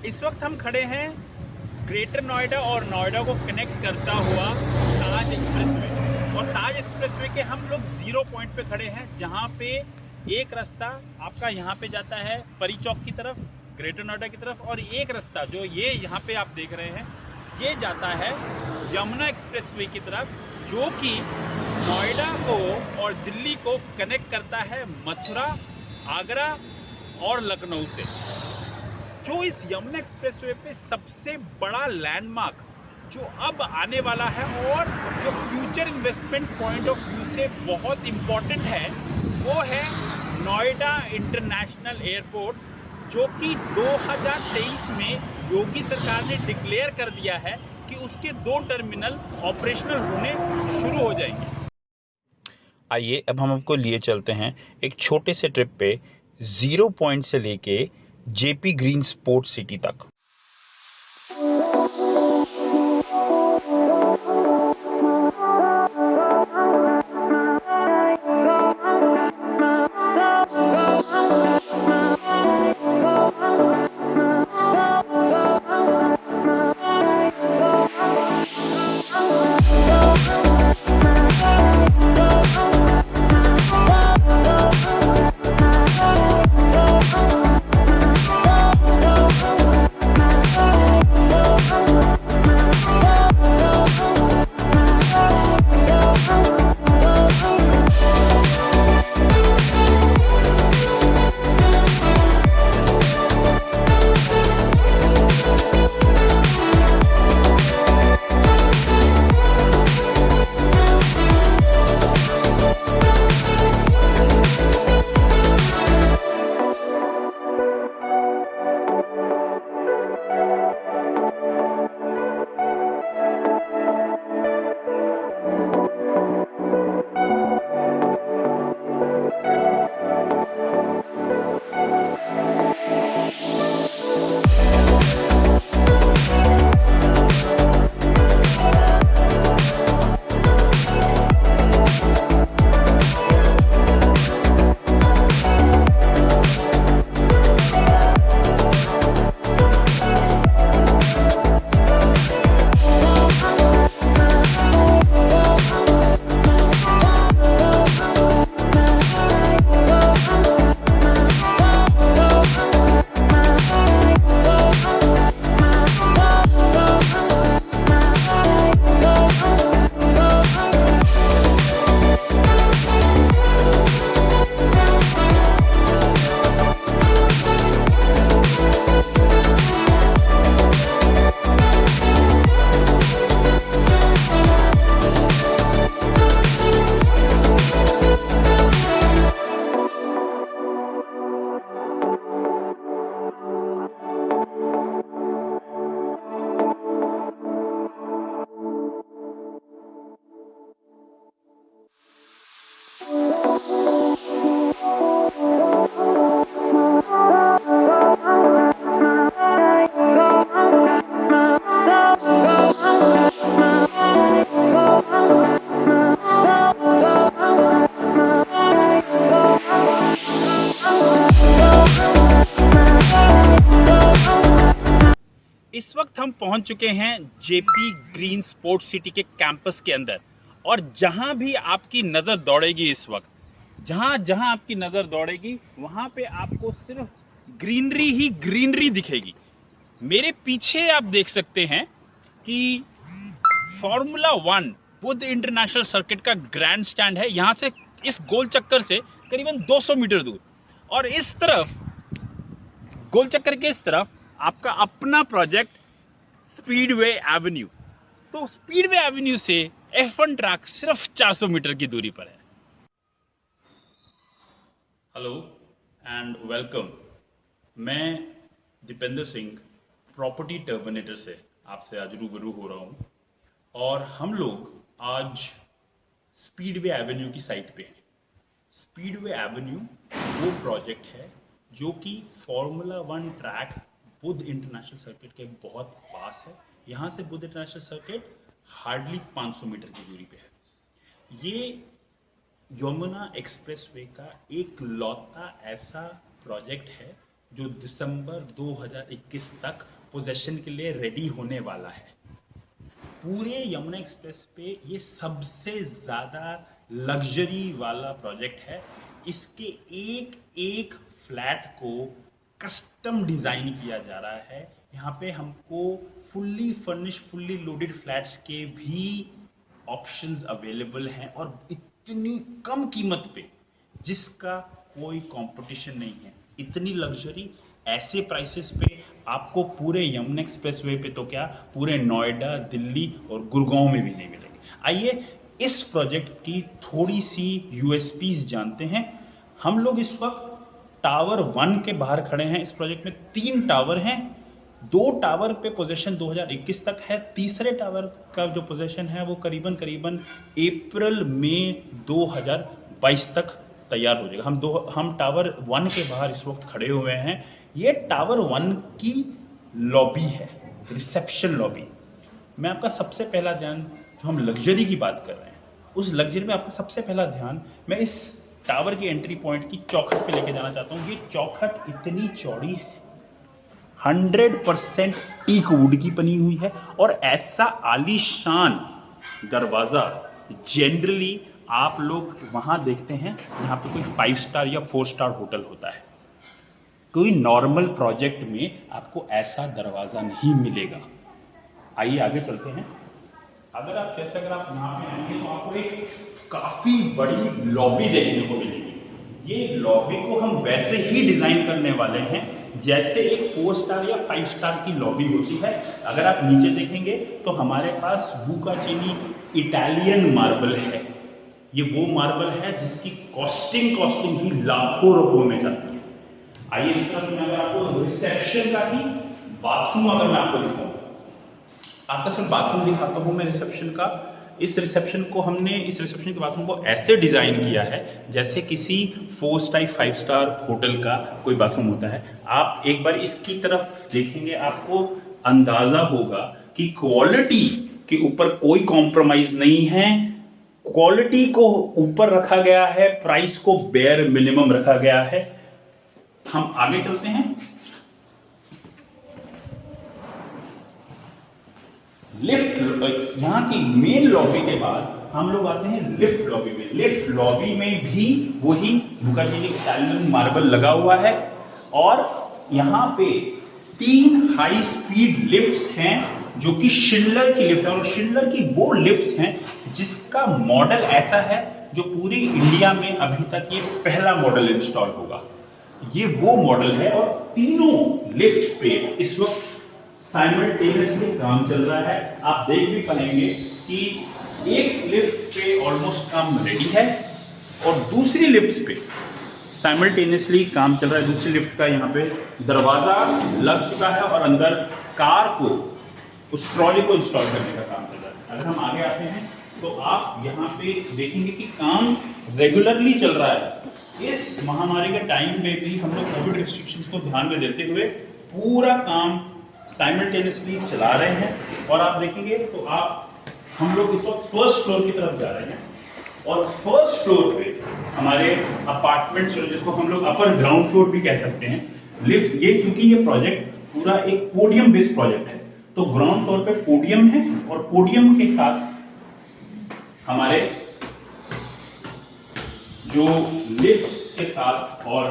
इस वक्त हम खड़े हैं ग्रेटर नोएडा और नोएडा को कनेक्ट करता हुआ ताज एक्सप्रेसवे। और ताज एक्सप्रेसवे के हम लोग 0 पॉइंट पे खड़े हैं, जहां पे एक रास्ता आपका यहाँ पे जाता है परी चौक की तरफ, ग्रेटर नोएडा की तरफ, और एक रास्ता जो ये यहाँ पे आप देख रहे हैं ये जाता है यमुना एक्सप्रेसवे की तरफ, जो कि नोएडा को और दिल्ली को कनेक्ट करता है मथुरा, आगरा और लखनऊ से। जो इस यमुना एक्सप्रेसवे पे सबसे बड़ा लैंडमार्क जो अब आने वाला है और जो future investment point of view से बहुत इम्पोर्टेंट है, वो है नोएडा इंटरनेशनल एयरपोर्ट, जो कि 2023 में योगी सरकार ने डिक्लेयर कर दिया है कि उसके 2 टर्मिनल ऑपरेशनल होने शुरू हो जाएंगे। आइए अब हम आपको लिए चलते हैं एक छोटे से ट्रिप पे 0 पॉइंट से लेके जेपी ग्रीन स्पोर्ट सिटी तक। इस वक्त हम पहुंच चुके हैं जेपी ग्रीन स्पोर्ट्स सिटी के कैंपस के अंदर, और जहां भी आपकी नज़र दौड़ेगी इस वक्त, जहां जहां आपकी नज़र दौड़ेगी वहां पे आपको सिर्फ ग्रीनरी ही ग्रीनरी दिखेगी। मेरे पीछे आप देख सकते हैं कि फॉर्मूला 1 बुद्ध इंटरनेशनल सर्किट का ग्रैंड स्टैंड है, यहाँ से इस गोल चक्कर से करीबन 200 मीटर दूर, और इस तरफ गोल चक्कर के इस तरफ आपका अपना प्रोजेक्ट स्पीडवे एवेन्यू। तो स्पीडवे एवेन्यू से F1 ट्रैक सिर्फ 400 मीटर की दूरी पर है। Hello and welcome. मैं दीपेंद्र सिंह प्रॉपर्टी टर्मिनेटर से आपसे आज रूबरू हो रहा हूँ, और हम लोग आज स्पीडवे एवेन्यू की साइट पे हैं। स्पीडवे एवेन्यू वो प्रोजेक्ट है जो कि formula 1 track Buddh international circuit के बहुत पास है। यहाँ से Buddh international circuit hardly 500 metre की दूरी पे है। ये यमुना एक्सप्रेसवे का एक लौता ऐसा प्रोजेक्ट है जो दिसंबर 2021 तक पोजेशन के लिए रेडी होने वाला है। पूरे यमुना एक्सप्रेस पे ये सबसे ज़्यादा लग्जरी वाला प्रोजेक्ट है। इसके एक एक फ्लैट को कस्टम डिज़ाइन किया जा रहा है। यहाँ पे हमको fully furnish fully loaded flats के भी ऑप्शंस अवेलेबल हैं और इतनी कम कीमत पे जिसका कोई कंपटीशन नहीं है। इतनी लग्जरी ऐसे प्राइसेस पे आपको पूरे यमुना एक्सप्रेसवे पे तो क्या पूरे नोएडा, दिल्ली और गुड़गांव में भी नहीं मिलेगी। आइए इस प्रोजेक्ट की थोड़ी सी यूएसपीज जानते हैं। हम लोग इस वक्त टावर 1 के बाहर खड़े हैं। इस प्रोजेक्ट में 3 टावर हैं। 2 टावर पे पोजीशन 2021 तक है। तीसरे टावर का जो पोजीशन है वो करीबन अप्रैल मई 2022 तक तैयार हो जाएगा। हम टावर 1 के बाहर इस वक्त खड़े हुए हैं। ये टावर 1 की लॉबी है, रिसेप्शन लॉबी। मैं आपका सबसे पहला ध्यान, जो हम लग्जरी की बात कर रहे हैं, उस लग्जरी में आपका सबसे पहला ध्यान मैं इस टावर की एंट्री पॉइंट की चौखट पे लेके जाना चाहता हूँ। ये चौखट इतनी चौड़ी है, 100% टीक वुड की बनी हुई है और ऐसा आलीशान दरवाजा जनरली आप लोग वहां देखते हैं जहां पे कोई 5 स्टार या 4 स्टार होटल होता है। कोई नॉर्मल प्रोजेक्ट में आपको ऐसा दरवाजा नहीं मिलेगा। आइए आगे चलते हैं। अगर आप यहाँ पे आएंगे तो आपको एक काफी बड़ी लॉबी देखने को मिलेगी। ये लॉबी को हम वैसे ही डिजाइन करने वाले हैं जैसे एक 4 स्टार या 5 स्टार की लॉबी होती है। अगर आप नीचे देखेंगे तो हमारे पास बुकाचिनी इटालियन मार्बल है। ये वो मार्बल है जिसकी कॉस्टिंग ही लाखों रुपयों में जाती है। आइए इस तरफ में अगर आपको रिसेप्शन का ही बाथरूम अगर मैं आपको दिखाऊं, आपका सिर्फ बाथरूम दिखाता हूं मैं रिसेप्शन का। इस रिसेप्शन के बाथरूम को ऐसे डिजाइन किया है जैसे किसी 4 स्टार 5 स्टार होटल का कोई बाथरूम होता है। आप एक बार इसकी तरफ देखेंगे, आपको अंदाजा होगा कि क्वालिटी के ऊपर कोई कॉम्प्रोमाइज नहीं है। क्वालिटी को ऊपर रखा गया है, प्राइस को बेयर मिनिमम रखा गया है। हम आगे चलते हैं। लिफ्ट, यहां की मेन लॉबी के बाद हम लोग आते हैं लिफ्ट लॉबी में। लिफ्ट लॉबी में भी वही बुकाचिनी इटालियन मार्बल लगा हुआ है और यहां पे 3 हाई स्पीड लिफ्ट्स हैं जो कि शिंडलर की लिफ्ट है। और शिंडलर की वो लिफ्ट्स हैं जिसका मॉडल ऐसा है जो पूरी इंडिया में अभी तक ये पहला मॉडल इंस्टॉल होगा। ये वो मॉडल है और तीनों लिफ्ट पे इस वक्त साइमल्टेनियसली काम चल रहा है। आप देख भी पाएंगे कि एक लिफ्ट पे ऑलमोस्ट काम रेडी है और दूसरी लिफ्ट पे साइमल्टेनियसली काम चल रहा है। दूसरी लिफ्ट का यहाँ पे दरवाजा लग चुका है और अंदर कार को, उस ट्रॉली को इंस्टॉल करने का काम चल रहा है। अगर हम आगे आते हैं तो आप यहाँ पे देखेंगे कि काम रेगुलरली चल रहा है। इस महामारी के टाइम पे भी हम लोग कोविड रिस्ट्रिक्शंस को ध्यान में देते हुए पूरा काम साइमल्टेनियसली चला रहे हैं। और आप देखेंगे तो हम लोग इस वक्त फर्स्ट फ्लोर की तरफ जा रहे हैं और फर्स्ट फ्लोर पे हमारे अपार्टमेंट्स, जिसको हम लोग अपर ग्राउंड फ्लोर भी कह सकते हैं, लिफ्ट, ये क्योंकि ये प्रोजेक्ट पूरा एक पोडियम बेस्ड प्रोजेक्ट है तो ग्राउंड फ्लोर पे पोडियम है और पोडियम के साथ हमारे जो लिफ्ट के साथ और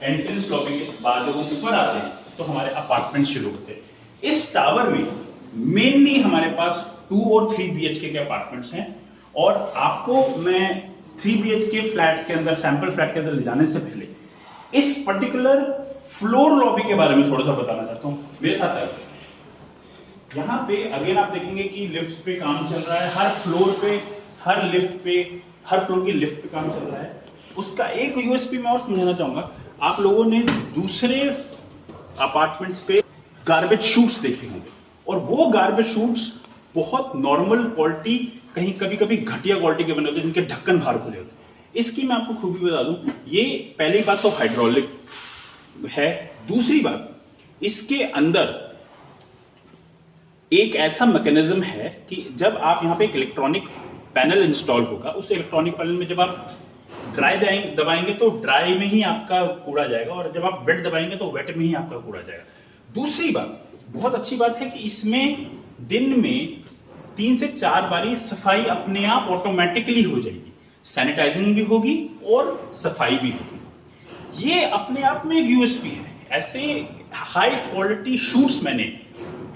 एंट्रेंस लॉबी के बाद जब हम ऊपर आते हैं तो हमारे अपार्टमेंट शुरू होते हैं। इस टावर में मेनली हमारे पास 2 और 3 BHK के अपार्टमेंट्स हैं और आपको मैं 3 BHK फ्लैट्स के अंदर, सैंपल फ्लैट के अंदर ले जाने से पहले इस पर्टिकुलर फ्लोर लॉबी के बारे में थोड़ा सा बताना चाहता हूं। मेरे साथ आइए। यहाँ पे अगेन आप देखेंगे कि लिफ्ट पे काम चल रहा है। हर फ्लोर की लिफ्ट पे काम चल रहा है। उसका एक यूएसपी मैं और समझाना चाहूंगा। आप लोगों ने दूसरे अपार्टमेंट्स पे गार्बेज शूट्स देखे होंगे और वो गार्बेज शूट्स बहुत नॉर्मल क्वालिटी, कहीं कभी घटिया क्वालिटी के बने होते हैं जिनके ढक्कन बाहर खुले होते हैं। इसकी मैं आपको खूबी बता दूं, ये पहली बात तो हाइड्रोलिक है। दूसरी बात, इसके अंदर एक ऐसा मैकेनिज्म है कि जब आप यहाँ पे एक इलेक्ट्रॉनिक पैनल इंस्टॉल होगा, उस इलेक्ट्रॉनिक पैनल में जब आप ड्राई दबाएंगे तो ड्राई में ही आपका कूड़ा जाएगा, और जब आप वेट दबाएंगे तो वेट में ही आपका कूड़ा जाएगा। दूसरी बात, बहुत अच्छी बात है कि इसमें दिन में 3 से 4 बारी सफाई अपने आप ऑटोमेटिकली हो जाएगी, सैनिटाइजिंग भी होगी और सफाई भी होगी। ये अपने आप में एक यूएसपी है। ऐसे हाई क्वालिटी शूट्स मैंने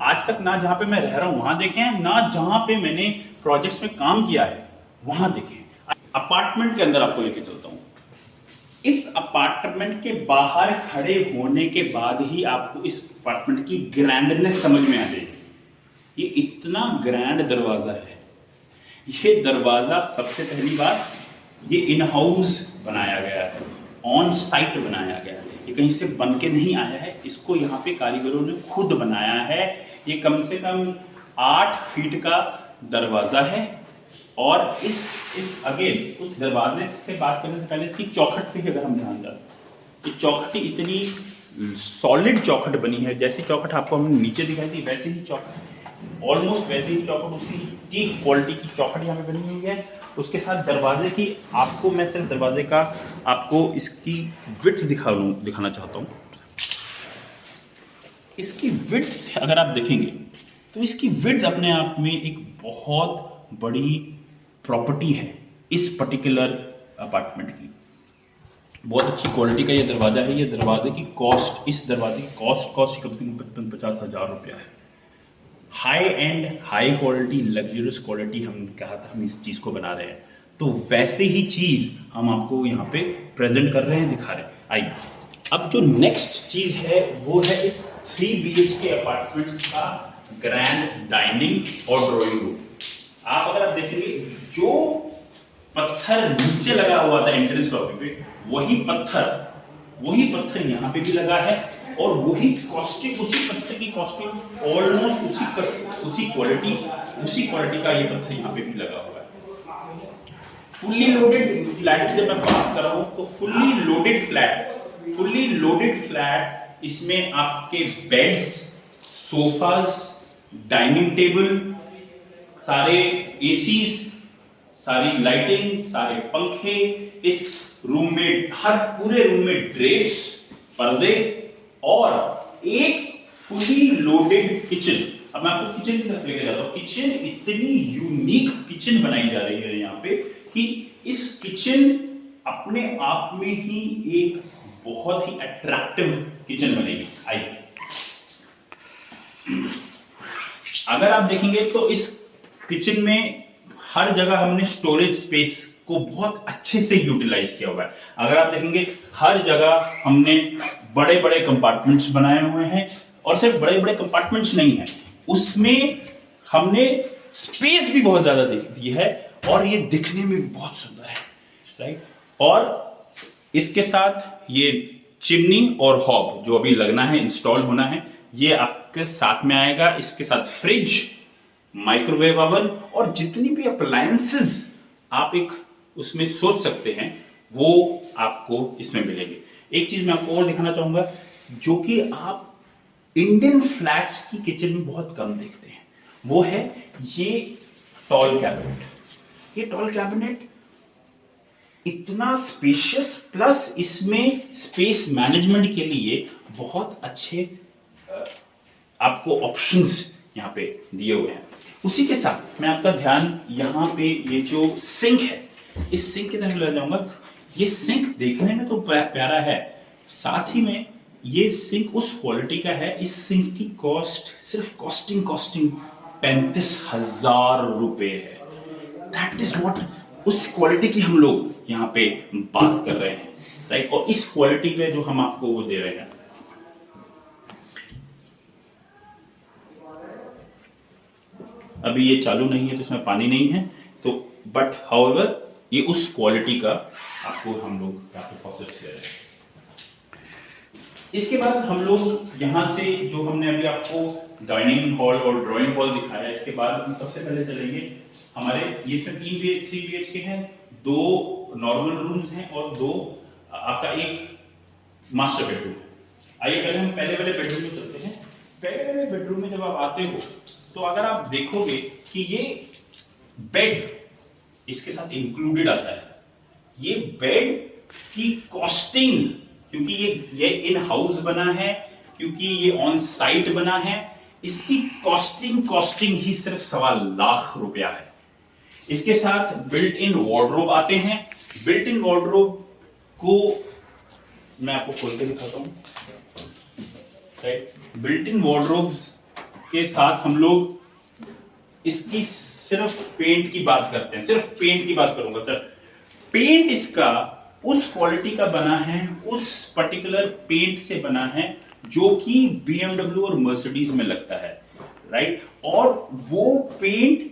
आज तक ना जहां पे मैं रह रहा हूं वहां देखे हैं, ना जहां पे मैंने प्रोजेक्ट्स में काम किया है वहां देखे हैं। अपार्टमेंट के अंदर आपको लेके चलता हूं। इस अपार्टमेंट के बाहर खड़े होने के बाद ही आपको इस अपार्टमेंट की ग्रैंडनेस समझ में आ जाएगी। ये इतना ग्रैंड दरवाजा है। ये दरवाजा सबसे पहली बात, ये इन हाउस बनाया गया है, ऑन साइट बनाया गया है, ये कहीं से बन के नहीं आया है, इसको यहाँ पे कारीगरों ने खुद बनाया है। ये कम से कम 8 फीट का दरवाजा है, और इस अगेन उस दरवाजे से बात करने से पहले इसकी चौखट पे अगर हम ध्यान दें, ये चौखट इतनी सॉलिड चौखट बनी है। जैसी चौखट आपको हमने नीचे दिखाई थी वैसे ही चौखट, ऑलमोस्ट वैसे ही चौखट, उसी ठीक क्वालिटी की चौखट यहाँ पे बनी हुई है। उसके साथ दरवाजे की, आपको मैं सिर्फ दरवाजे का आपको इसकी विड्थ दिखाना चाहता हूँ। इसकी विड्थ अगर आप देखेंगे तो इसकी विड्थ अपने आप में एक बहुत बड़ी प्रॉपर्टी है इस पर्टिकुलर अपार्टमेंट की। बहुत अच्छी क्वालिटी का ये दरवाजा है। ये दरवाजे की कॉस्ट, इस दरवाजे की कॉस्ट कम से कम 55-50 हज़ार रुपया है। High and, high quality, luxurious quality हम कहा था, हम इस चीज को बना रहे हैं, तो वैसे ही चीज हम आपको यहाँ पे प्रेजेंट कर रहे हैं, दिखा रहे हैं। आइए, अब जो नेक्स्ट चीज है वो है इस 3 BHK अपार्टमेंट का ग्रैंड डाइनिंग और ड्राइंग रूम। आप अगर आप देखेंगे, जो पत्थर नीचे लगा हुआ था एंट्रेंस लॉबी पे, वही पत्थर यहाँ पे भी लगा है, और वही कॉस्टिंग, उसी पत्थर की कॉस्टिंग ऑलमोस्ट उसी क्वालिटी का ये पत्थर यहाँ पे भी लगा हुआ है। फुल्ली लोडेड फ्लैट जब मैं बात कर रहा हूँ तो फुल्ली लोडेड फ्लैट, इसमें आपके बेड्स, सोफास, डाइनिंग टेबल, सारे एसीज, सारी लाइटिंग, सारे पंखे, इस रूम में, हर पूरे रूम में ड्रेप्स, पर्दे, और एक फुली लोडेड किचन। अब मैं आपको किचन की तरफ लेके जाता हूं। किचन इतनी यूनिक किचन बनाई जा रही है यहाँ पे कि इस किचन अपने आप में ही एक बहुत ही अट्रैक्टिव किचन बनेगी। आइए, अगर आप देखेंगे तो इस किचन में हर जगह हमने स्टोरेज स्पेस को बहुत अच्छे से यूटिलाइज किया हुआ है। अगर आप देखेंगे, हर जगह हमने बड़े बड़े कंपार्टमेंट्स बनाए हुए हैं, और सिर्फ बड़े बड़े कंपार्टमेंट्स नहीं है, उसमें हमने स्पेस भी बहुत ज्यादा दी है, और ये दिखने में बहुत सुंदर है, राइट। और इसके साथ ये चिमनी और हॉब जो अभी लगना है, इंस्टॉल होना है, ये आपके साथ में आएगा। इसके साथ फ्रिज, माइक्रोवेव ओवन, और जितनी भी अप्लायंसेस आप एक उसमें सोच सकते हैं वो आपको इसमें मिलेंगे। एक चीज मैं आपको और दिखाना चाहूंगा, जो कि आप इंडियन फ्लैट्स की किचन में बहुत कम देखते हैं, वो है ये टॉल कैबिनेट। ये टॉल कैबिनेट इतना स्पेशियस, प्लस इसमें स्पेस मैनेजमेंट के लिए बहुत अच्छे आपको ऑप्शंस यहाँ पे दिए हुए हैं। उसी के साथ मैं आपका ध्यान यहाँ पे ये जो सिंक है, इस सिंक की तरफ ले जाऊंगा। ये सिंक देखने में तो प्यारा है, साथ ही में ये सिंक उस क्वालिटी का है। इस सिंक की कॉस्ट, सिर्फ कॉस्टिंग 35,000 रुपए है। दैट इज व्हाट, उस क्वालिटी की हम लोग यहाँ पे बात कर रहे हैं, राइट। और इस क्वालिटी पे जो हम आपको वो दे रहे हैं, अभी ये चालू नहीं है तो इसमें पानी नहीं है, तो बट हाउएवर ये उस क्वालिटी का आपको हम लोग यहाँ पे प्रोसेस दे रहे हैं। इसके बाद हम लोग यहाँ से जो हमने अभी आपको डाइनिंग हॉल और ड्राइंग हॉल दिखाया, इसके बाद हम सबसे पहले चलेंगे हमारे, ये सब 3 BHK हैं, 2 नॉर्मल रूम्स हैं और 2 आपका एक मास्टर बेडरूम है। आइए पहले हम पहले वाले बेडरूम में चलते हैं। पहले वाले बेडरूम में जब आप आते हो तो अगर आप देखोगे कि ये बेड इसके साथ इंक्लूडेड आता है। ये बेड की कॉस्टिंग, क्योंकि ये इन हाउस बना है, क्योंकि ये ऑन साइट बना है, इसकी कॉस्टिंग ही सिर्फ 1.25 लाख रुपया है। इसके साथ बिल्ट इन वार्डरोब आते हैं। बिल्ट इन वार्डरोब को मैं आपको खोल के दिखाता हूं। राइट, बिल्ट इन वार्डरोब्स के साथ हम लोग इसकी सिर्फ पेंट की बात करते हैं, सिर्फ पेंट की बात करूंगा सर। पेंट इसका उस क्वालिटी का बना है, उस पर्टिकुलर पेंट से बना है जो कि BMW और मर्सिडीज में लगता है। राइट, और वो पेंट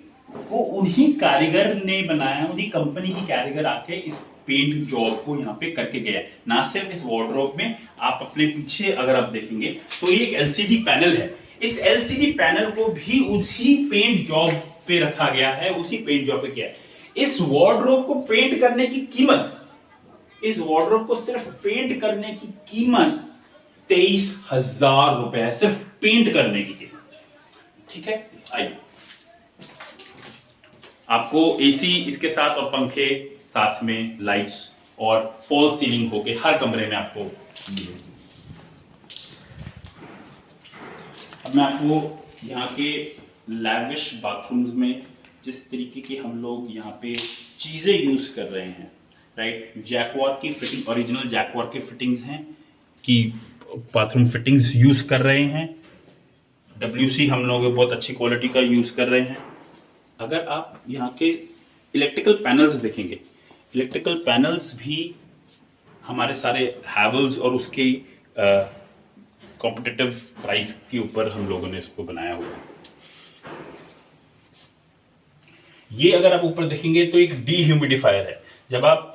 को उन्हीं कारीगर ने बनाया, उन्हीं कंपनी की कारीगर आके इस पेंट जॉब को यहाँ पे करके गया। ना सिर्फ इस वार्डरोब में, आप अपने पीछे अगर आप देखेंगे तो ये एक LCD पैनल है। इस LCD पैनल को भी उसी पेंट जॉब पे रखा गया है, उसी पेंट जॉब पे किया है। इस वार्डरोब को पेंट करने की कीमत, इस वार्डरोब को सिर्फ पेंट करने की कीमत 23,000 रुपए है, सिर्फ पेंट करने की कीमत। ठीक है, आइए आपको AC इसके साथ और पंखे साथ में, लाइट्स और फॉल सीलिंग होके हर कमरे में आपको मिलेगी। अब मैं आपको यहाँ के लैविश बाथरूम्स में जिस तरीके की हम लोग यहाँ पे चीजें यूज कर रहे हैं, राइट, जैक्वार की फिटिंग, ओरिजिनल जैक्वार की फिटिंग्स हैं कि बाथरूम फिटिंग्स यूज कर रहे हैं। WC हम लोग बहुत अच्छी क्वालिटी का यूज कर रहे हैं। अगर आप यहाँ के इलेक्ट्रिकल पैनल्स देखेंगे, इलेक्ट्रिकल पैनल्स भी हमारे सारे हैवल्स और उसके कॉम्पिटिटिव प्राइस के ऊपर हम लोगों ने इसको बनाया हुआ है। ये अगर आप ऊपर देखेंगे तो एक डीह्यूमिडिफायर है। जब आप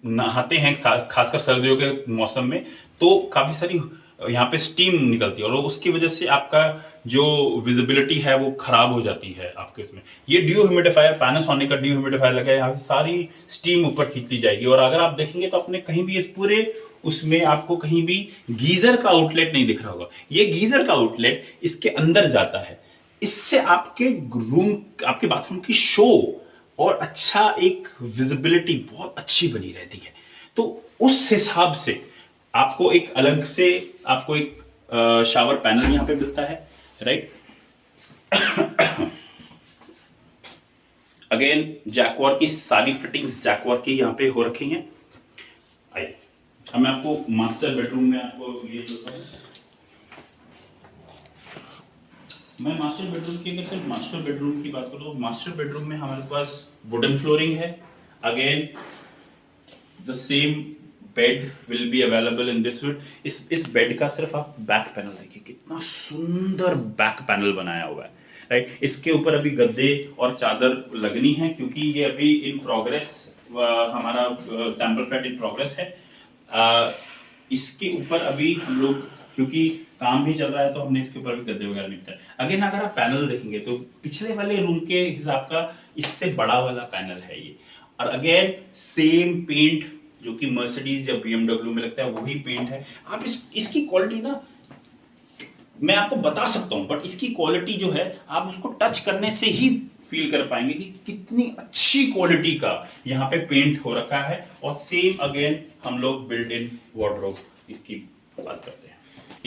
नहाते हैं खासकर सर्दियों के मौसम में तो काफी सारी यहाँ पे स्टीम निकलती है और उसकी वजह से आपका जो विजिबिलिटी है वो खराब हो जाती है आपके इसमें। ये डीह्यूमिडिफायर, पैनासोनिक का डीह्यूमिडिफायर लगा है, यहाँ से सारी स्टीम ऊपर खींच ली जाएगी। और अगर आप देखेंगे तो अपने कहीं भी इस पूरे उसमें आपको कहीं भी गीजर का आउटलेट नहीं दिख रहा होगा। ये गीजर का आउटलेट इसके अंदर जाता है। इससे आपके रूम, आपके बाथरूम की शो और अच्छा एक विजिबिलिटी बहुत अच्छी बनी रहती है। तो उस हिसाब से आपको एक अलग से आपको एक शावर पैनल यहां पे मिलता है, राइट। अगेन जैक्वार की सारी फिटिंग्स जैक्वार की यहां पे हो रखी हैं। आइए अब मैं आपको मास्टर बेडरूम में आपको ये देता हूं। मैं मास्टर बेडरूम की, अगर सिर्फ मास्टर बेडरूम की बात करूं तो मास्टर बेडरूम में हमारे पास वुडन फ्लोरिंग है। Again the same bed will be available in this would. इस बेड का सिर्फ आप बैक पैनल देखिए, कितना सुंदर बैक पैनल बनाया हुआ है, राइट। इसके ऊपर अभी गद्दे और चादर लगनी है क्योंकि ये अभी इन प्रोग्रेस, हमारा सैंपल फ्लैट इन प्रोग्रेस है। इसके ऊपर अभी हम लोग, क्योंकि काम भी चल रहा है, तो हमने इसके ऊपर भी गद्दे वगैरह नहीं किया। अगेन अगर आप पैनल देखेंगे तो पिछले वाले रूम के हिसाब का इससे बड़ा वाला पैनल है ये। और अगेन सेम पेंट जो कि मर्सिडीज या BMW में लगता है वही पेंट है। आप इसकी क्वालिटी ना मैं आपको बता सकता हूं, बट इसकी क्वालिटी जो है आप उसको टच करने से ही फील कर पाएंगे कि कितनी अच्छी क्वालिटी का यहाँ पे पेंट हो रखा है। और सेम अगेन हम लोग बिल्ट इन वार्डरोब इसकी बात करते हैं।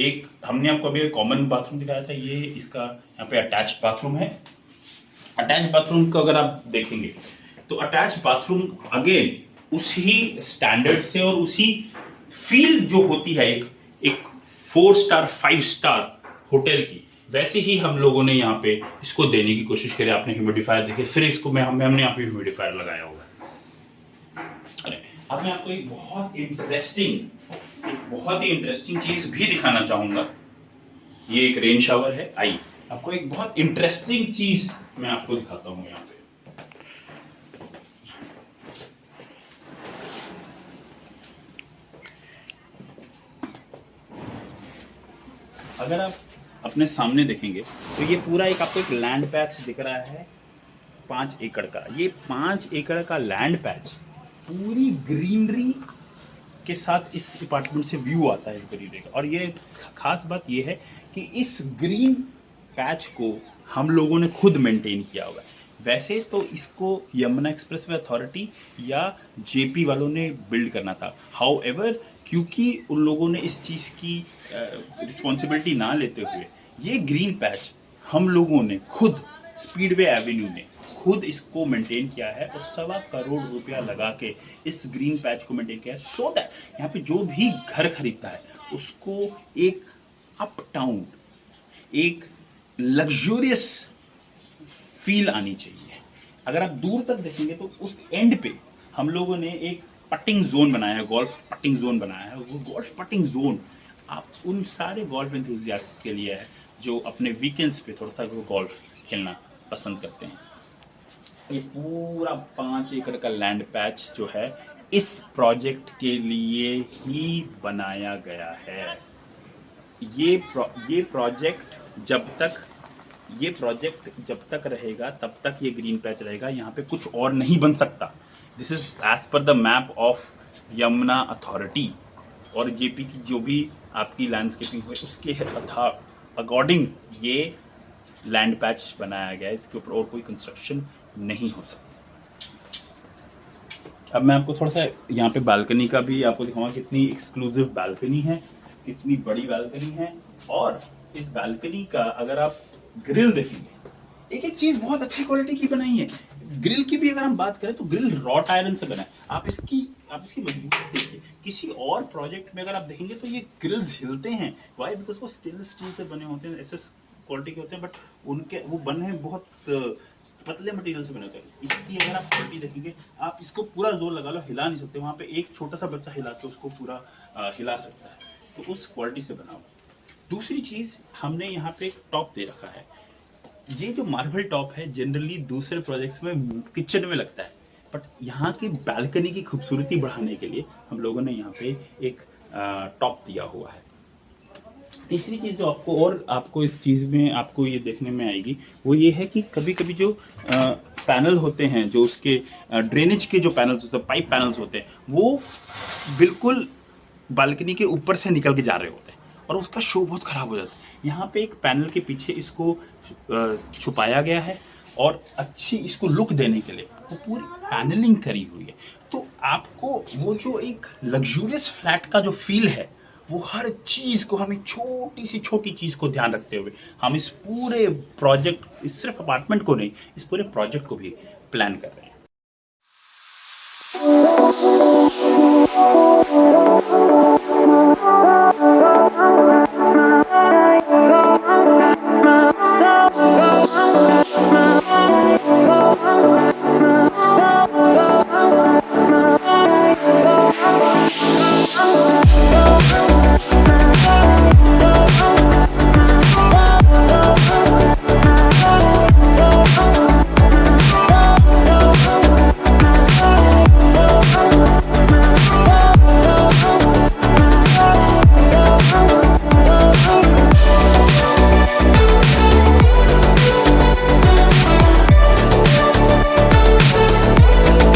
एक हमने आपको अभी कॉमन बाथरूम दिखाया था, ये इसका यहाँ पे अटैच बाथरूम है। अटैच बाथरूम को अगर आप देखेंगे तो अटैच बाथरूम अगेन उसी स्टैंडर्ड से और उसी फील जो होती है एक 4 स्टार 5 स्टार होटल की, वैसे ही हम लोगों ने यहाँ पे इसको देने की कोशिश करी। आपने ह्यूमिडिफायर देखे, फिर इसको हमने यहाँ पे ह्यूमिडिफायर लगाया हुआ है। अरे अब मैं आपको एक बहुत ही इंटरेस्टिंग चीज भी दिखाना चाहूंगा। ये एक रेन शावर है। आइए आपको एक बहुत इंटरेस्टिंग चीज मैं आपको दिखाता हूं यहाँ पे। अगर आप अपने सामने देखेंगे तो ये पूरा एक आपको एक लैंड पैच दिख रहा है 5 एकड़ का। ये 5 एकड़ का लैंड पैच पूरी ग्रीनरी के साथ इस अपार्टमेंट से व्यू आता है इस ग्रीनरी का। और ये खास बात ये है कि इस ग्रीन पैच को हम लोगों ने खुद मेंटेन किया हुआ है। वैसे तो इसको यमुना एक्सप्रेसवे अथॉरिटी या जेपी वालों ने बिल्ड करना था। हाउएवर क्योंकि उन लोगों ने इस चीज़ की रिस्पॉन्सिबिलिटी ना लेते हुए ये ग्रीन पैच हम लोगों ने खुद, स्पीडवे एवेन्यू ने खुद इसको मेंटेन किया है और 1.25 करोड़ रुपया लगा के इस ग्रीन पैच को मेंटेन किया है, सो दैट यहाँ पे जो भी घर खरीदता है उसको एक अप टाउन, एक लग्जूरियस फील आनी चाहिए। अगर आप दूर तक देखेंगे तो उस एंड पे हम लोगों ने एक पटिंग जोन बनाया है, गोल्फ पटिंग जोन बनाया है। वो गोल्फ पटिंग जोन आप उन सारे गोल्फ एंथुजियास्ट्स के लिए है जो अपने वीकेंड्स पे थोड़ा सा वो गोल्फ खेलना पसंद करते हैं। ये पूरा 5 एकड़ का लैंड पैच जो है इस प्रोजेक्ट के लिए ही बनाया गया है। ये प्रोजेक्ट जब तक रहेगा तब तक ये ग्रीन पैच रहेगा। यहाँ पे कुछ और नहीं बन सकता। This is as per the map of Yamuna authority और जेपी की जो भी आपकी लैंडस्केपिंग हुई उसके अकॉर्डिंग ये लैंड पैच बनाया गया है। इसके ऊपर और कोई कंस्ट्रक्शन नहीं हो सकता। अब मैं आपको थोड़ा सा यहाँ पे बालकनी का भी आपको दिखाऊंगा, कितनी एक्सक्लूसिव बालकनी है, कितनी बड़ी बालकनी है। और इस बालकनी का अगर आप ग्रिल देखेंगे, एक चीज बहुत अच्छी क्वालिटी की बनाई है। ग्रिल की भी अगर हम बात करें तो ग्रिल रॉट आयरन से बना है। आप इसकी मजबूती देखिए। किसी और प्रोजेक्ट में अगर आप देखेंगे तो ये ग्रिल्स हिलते हैं। वाई? बिकॉज वो स्टेनलेस स्टील से बने होते हैं, एसएस क्वालिटी के होते हैं, बट उनके वो बने हैं बहुत पतले मटेरियल से बने होते हैं। इसकी अगर आप क्वालिटी देखेंगे, आप इसको पूरा जोर लगा लो, हिला नहीं सकते। वहाँ पे एक छोटा सा बच्चा हिला के उसको पूरा हिला सकता है। तो उस क्वालिटी से बना हुआ। दूसरी चीज, हमने यहाँ पे एक टॉप दे रखा है। ये जो मार्बल टॉप है जनरली दूसरे प्रोजेक्ट्स में किचन में लगता है, बट यहाँ की बालकनी की खूबसूरती बढ़ाने के लिए हम लोगों ने यहाँ पे एक टॉप दिया हुआ है। तीसरी चीज जो आपको इस चीज में आपको ये देखने में आएगी वो ये है कि कभी कभी जो पैनल होते हैं, जो उसके ड्रेनेज के जो पैनल्स होते हैं, पाइप पैनल्स होते हैं, वो बिल्कुल बालकनी के ऊपर से निकल के जा रहे होते हैं और उसका शो बहुत खराब हो जाता है। यहाँ पे एक पैनल के पीछे इसको छुपाया गया है और अच्छी इसको लुक देने के लिए वो पूरी पैनलिंग करी हुई है। तो आपको वो जो एक लग्जूरियस फ्लैट का जो फील है, वो हर चीज को हम एक छोटी चीज को ध्यान रखते हुए हम इस पूरे प्रोजेक्ट, इस सिर्फ अपार्टमेंट को नहीं, इस पूरे प्रोजेक्ट को भी प्लान कर रहे हैं।